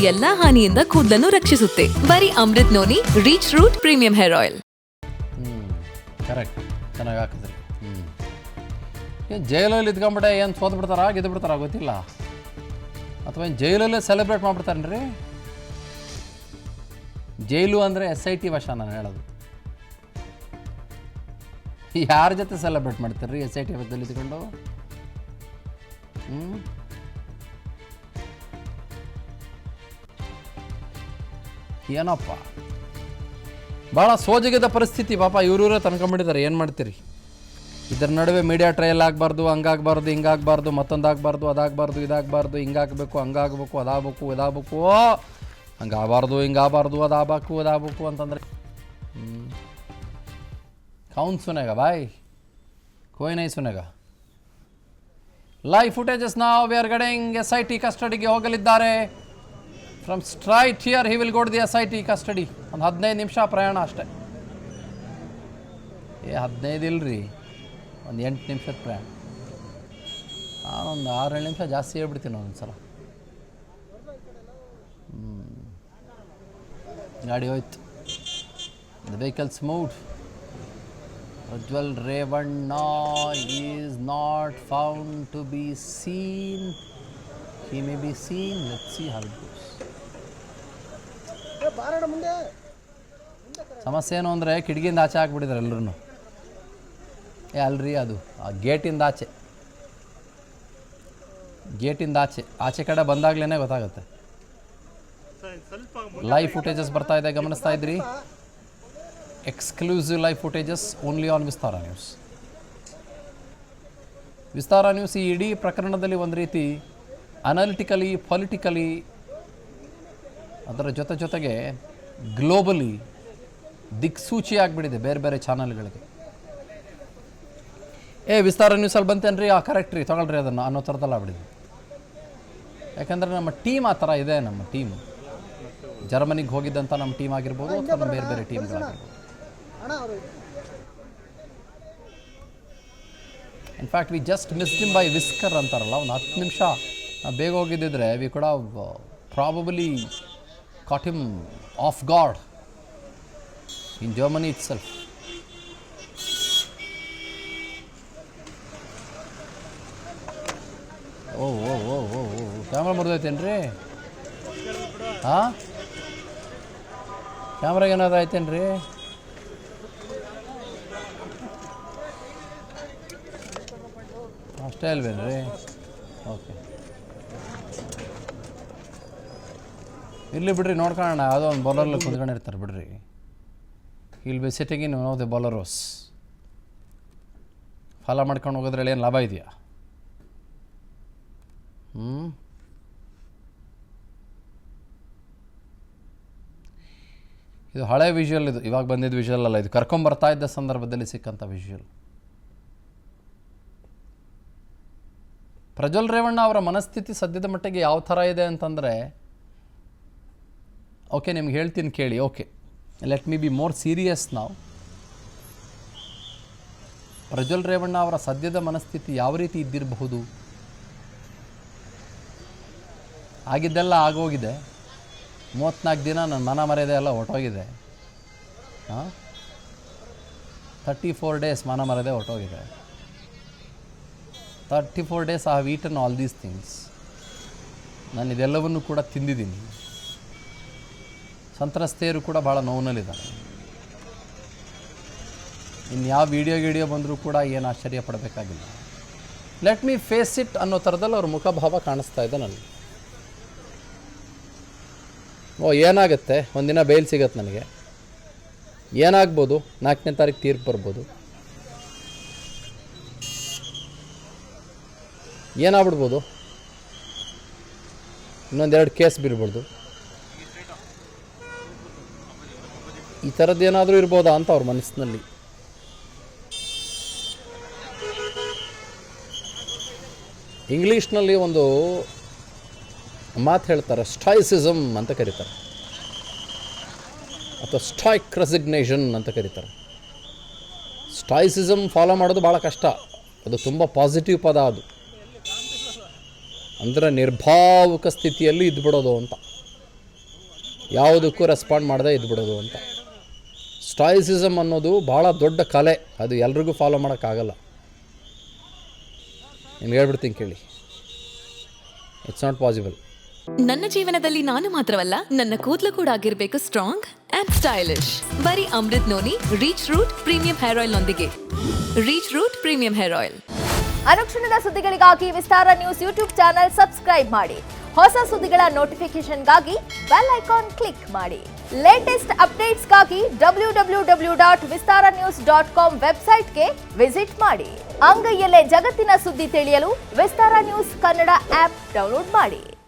ಎಲ್ಲಾ ಹಾನಿಯಿಂದ ಕೂದಲನ್ನು ರಕ್ಷಿಸುತ್ತೆ. ಬರೀ Amrit noni reach root premium hair oil. Correct, ಚೆನ್ನಾಗಿ ಹಾಕಿದ್ರಿ. ಏನು ಜೈಲಲ್ಲಿ ಇದ್ಕೊಂಬಿಟ್ಟೆ ಏನು ಸೋತ್ ಬಿಡ್ತಾರ ಗೆದ್ದು ಬಿಡ್ತಾರ ಗೊತ್ತಿಲ್ಲ, ಅಥವಾ ಏನು ಜೈಲಲ್ಲೇ ಸೆಲೆಬ್ರೇಟ್ ಮಾಡಿಬಿಡ್ತಾರೇನ್ರಿ? ಜೈಲು ಅಂದರೆ SIT ಭಾಷೆ ನಾನು ಹೇಳೋದು. ಯಾರ ಜೊತೆ ಸೆಲೆಬ್ರೇಟ್ ಮಾಡ್ತಾರ್ರಿ SIT ಭಾಷೆದಲ್ಲಿ ಇದ್ಕೊಂಡು? ಏನಪ್ಪ ಭಾಳ ಸೋಜಿಗದ ಪರಿಸ್ಥಿತಿ ಪಾಪ. ಇವರೇ ತನ್ಕೊಂಬಿಟ್ಟಿದ್ದಾರೆ. ಏನು ಮಾಡ್ತೀರಿ? ಇದರ ನಡುವೆ ಮೀಡಿಯಾ ಟ್ರಯಲ್ ಆಗಬಾರ್ದು, ಹಂಗಾಗಬಾರ್ದು, ಹಿಂಗಾಗಬಾರ್ದು, ಮತ್ತೊಂದಾಗಬಾರ್ದು, ಅದಾಗಬಾರ್ದು, ಇದಾಗಬಾರ್ದು, ಹಿಂಗಾಗಬೇಕು, ಹಂಗಾಗಬೇಕು, ಅದಾಗಬೇಕು, ಇದಾಗಬೇಕು, ಹಂಗಾಗಬಾರ್ದು, ಹಿಂಗಾಗಬಾರ್ದು, ಅದಾಗಬೇಕು ಅಂತಂದರೆ ಕೌನ್ ಸುನೇಗ ಬಾಯ್, ಕೋಯ್ ನೈ ಸುನೇಗ. ಲೈವ್ ಫುಟೇಜಸ್ ನಾವು ವಿ ಆರ್ ಗೆಟಿಂಗ್. SIT ಕಸ್ಟಡಿಗೆ ಹೋಗಲಿದ್ದಾರೆ. From straight here he will go to the SIT custody. ಒಂದು 15 ನಿಮಿಷ ಪ್ರಯಾಣ ಅಷ್ಟೇ. 15 ಇಲ್ಲರಿ, ಒಂದು 8 ನಿಮಿಷದ ಪ್ರಯಾಣ. ನಾನೊಂದು 6-7 ನಿಮಿಷ ಜಾಸ್ತಿ ಹೇಳ್ಬಿಡ್ತೀನಿ ಒಂದೊಂದು ಸಲ. ಗಾಡಿ ಹೋಯ್ತು. The vehicles moved. Prajwal Revanna is not found to be seen. He may be seen. Let's see how it goes. ಸಮಸ್ಯೆ ಏನು ಅಂದರೆ ಕಿಟಕಿಯಿಂದ ಆಚೆ ಹಾಕ್ಬಿಟ್ಟಿದ್ದಾರೆ ಎಲ್ಲರೂ. ಅಲ್ರಿ, ಅದು ಆ ಗೇಟಿಂದ ಆಚೆ ಕಡೆ ಬಂದಾಗ್ಲೇ ಗೊತ್ತಾಗುತ್ತೆ. ಲೈವ್ ಫುಟೇಜಸ್ ಬರ್ತಾ ಇದೆ, ಗಮನಿಸ್ತಾ ಇದ್ರಿ. Exclusive live footages only on Vistara news. Vistara news ಈ ಇಡೀ ಪ್ರಕರಣದಲ್ಲಿ ಒಂದು ರೀತಿ ಅನಾಲಿಟಿಕಲಿ, ಪೊಲಿಟಿಕಲಿ, ಅದರ ಜೊತೆಗೆ ಗ್ಲೋಬಲಿ ದಿಕ್ಸೂಚಿ ಆಗಿಬಿಟ್ಟಿದೆ ಬೇರೆ ಬೇರೆ ಚಾನಲ್ಗಳಿಗೆ. ವಿಸ್ತಾರ ನ್ಯೂಸಲ್ಲಿ ಬಂತೇನ್ರಿ, ಕರೆಕ್ಟ್ ರೀ, ತೊಗೊಳ್ರಿ ಅದನ್ನು ಅನ್ನೋ ಥರದಲ್ಲ ಆಗ್ಬಿಟ್ಟಿದೆ. ಯಾಕಂದರೆ ನಮ್ಮ ಟೀಮ್ ಆ ಥರ ಇದೆ. ನಮ್ಮ ಟೀಮ್ ಜರ್ಮನಿಗೆ ಹೋಗಿದ್ದಂಥ ನಮ್ಮ ಟೀಮ್ ಆಗಿರ್ಬೋದು, ಅಥವಾ ಬೇರೆ ಬೇರೆ ಟೀಮ್ಗಳಾಗಿರ್ಬೋದು. In fact we just missed him by whisker ಅಂತಾರಲ್ಲ, ಒಂದು 10 ನಿಮಿಷ ಬೇಗ ಹೋಗಿದ್ದಿದ್ರೆ we could have probably caught him off guard in Germany itself. Camera ಮುರಿದೈತೇನ್ರಿ? ಕ್ಯಾಮ್ರಾಗೆ ಏನಾದ್ರು ಆಯ್ತೇನ್ರಿ? ಅಷ್ಟೇ ಅಲ್ವೇನ್ರಿ? ಓಕೆ, ಇಲ್ಲಿ ಬಿಡ್ರಿ, ನೋಡ್ಕೊಳ್ಳೋಣ. ಯಾವುದೋ ಒಂದು ಬೌಲರ್ಲಿ ಕುಂತ್ಕೊಂಡಿರ್ತಾರೆ ಬಿಡ್ರಿ. Will be sitting in one of the bowlers. Follow ಮಾಡ್ಕೊಂಡು ಹೋಗೋದ್ರಲ್ಲಿ ಏನು ಲಾಭ ಇದೆಯಾ? ಇದು ಹಳೆ ವಿಜುವಲ್. ಇದು ಇವಾಗ ಬಂದಿದ್ದ ವಿಜುವಲ್ ಅಲ್ಲ, ಇದು ಕರ್ಕೊಂಬರ್ತಾ ಇದ್ದ ಸಂದರ್ಭದಲ್ಲಿ ಸಿಕ್ಕಂಥ ವಿಜುವಲ್. ಪ್ರಜ್ವಲ್ ರೇವಣ್ಣ ಅವರ ಮನಸ್ಥಿತಿ ಸದ್ಯದ ಮಟ್ಟಿಗೆ ಯಾವ ಥರ ಇದೆ ಅಂತಂದರೆ, ಓಕೆ ನಿಮ್ಗೆ ಹೇಳ್ತೀನಿ ಕೇಳಿ. Okay, let me be more serious ನಾವು. ಪ್ರಜ್ವಲ್ ರೇವಣ್ಣ ಅವರ ಸದ್ಯದ ಮನಸ್ಥಿತಿ ಯಾವ ರೀತಿ ಇದ್ದಿರಬಹುದು? ಆಗಿದ್ದೆಲ್ಲ ಆಗೋಗಿದೆ. 34 ದಿನ ನನ್ನ ಮನ ಮರ್ಯಾದೆ ಎಲ್ಲ ಹೊರಟೋಗಿದೆ. 34 ಡೇಸ್ ಮನ ಮರ್ಯಾದೆ ಹೊರಟೋಗಿದೆ. 34 days I have eaten all these things. ನಾನು ಇದೆಲ್ಲವನ್ನು ಕೂಡ ತಿಂದಿದ್ದೀನಿ. ಸಂತ್ರಸ್ತೆಯರು ಕೂಡ ಭಾಳ ನೋವಿನಲ್ಲಿದ್ದಾರೆ. ಇನ್ಯಾವ ವಿಡಿಯೋ ಬಂದರೂ ಕೂಡ ಏನು ಆಶ್ಚರ್ಯ ಪಡಬೇಕಾಗಿಲ್ಲ. ಲೆಟ್ ಮೀ ಫೇಸ್ ಇಟ್ ಅನ್ನೋ ಥರದಲ್ಲಿ ಅವ್ರ ಮುಖಭಾವ ಕಾಣಿಸ್ತಾ ಇದೆ ನನಗೆ. ಏನಾಗುತ್ತೆ, ಒಂದಿನ ಬೇಲ್ ಸಿಗತ್ತೆ ನನಗೆ, ಏನಾಗ್ಬೋದು, 4ನೇ ತಾರೀಕು ತೀರ್ಪು ಬರ್ಬೋದು, ಏನಾಗ್ಬಿಡ್ಬೋದು, ಇನ್ನೊಂದೆರಡು ಕೇಸ್ ಬೀಳ್ಬೋದು. ಈ ಥರದ್ದು ಏನಾದರೂ ಇರ್ಬೋದಾ ಅಂತ ಅವ್ರ ಮನಸ್ಸಿನಲ್ಲಿ. ಇಂಗ್ಲೀಷ್ನಲ್ಲಿ ಒಂದು ಮಾತು ಹೇಳ್ತಾರೆ, ಸ್ಟಾಯಿಸಿಸಮ್ ಅಂತ ಕರೀತಾರೆ, ಅಥವಾ ಸ್ಟಾಯ್ಕ್ ರೆಸಿಗ್ನೇಷನ್ ಅಂತ ಕರೀತಾರೆ. ಸ್ಟಾಯಿಸಿಸಮ್ ಫಾಲೋ ಮಾಡೋದು ಭಾಳ ಕಷ್ಟ. ಅದು ತುಂಬ ಪಾಸಿಟಿವ್ ಪದ. ಅದು ಅಂದರೆ ನಿರ್ಭಾವುಕ ಸ್ಥಿತಿಯಲ್ಲಿ ಇದ್ಬಿಡೋದು ಅಂತ. ಯಾವುದಕ್ಕೂ ರೆಸ್ಪಾಂಡ್ ಮಾಡದೇ ಇದ್ಬಿಡೋದು ಅಂತ. ಸ್ಟಾಯಿಸಿಸಮ್ ಅನ್ನೋದು ಭಾಳ ದೊಡ್ಡ ಕಲೆ, ಅದು ಎಲ್ರಿಗೂ ಫಾಲೋ ಮಾಡೋಕ್ಕಾಗಲ್ಲ. ನಿಮ್ಗೆ ಹೇಳ್ಬಿಡ್ತೀನಿ ಕೇಳಿ, ಇಟ್ಸ್ ನಾಟ್ ಪಾಸಿಬಲ್. ನನ್ನ ಜೀವನದಲ್ಲಿ ನಾನು ಮಾತ್ರವಲ್ಲ, ನನ್ನ ಕೂದಲು ಕೂಡ ಆಗಿರ್ಬೇಕು ಸ್ಟ್ರಾಂಗ್ ಅಂಡ್ ಸ್ಟೈಲಿಶ್. ಬರೀ Amrit noni reach root premium hair oil ನೊಂದಿಗೆ. Reach root premium hair oil. ಅನುಕ್ಷಣದ ಸುದ್ದಿಗಳಿಗಾಗಿ Vistara news YouTube channel subscribe ಮಾಡಿ. ಹೊಸ ಸುದ್ದಿಗಳ ನೋಟಿಫಿಕೇಶನ್ಗಾಗಿ ಬೆಲ್ ಐಕಾನ್ ಕ್ಲಿಕ್ ಮಾಡಿ. ಲೇಟೆಸ್ಟ್ ಅಪ್ಡೇಟ್ಸ್ಗಾಗಿ www.vistaranews.com ವೆಬ್ಸೈಟ್ಗೆ ವಿಸಿಟ್ ಮಾಡಿ. ಅಂಗೈಯಲ್ಲೇ ಜಗತ್ತಿನ ಸುದ್ದಿ ತಿಳಿಯಲು Vistara news Kannada app download ಮಾಡಿ.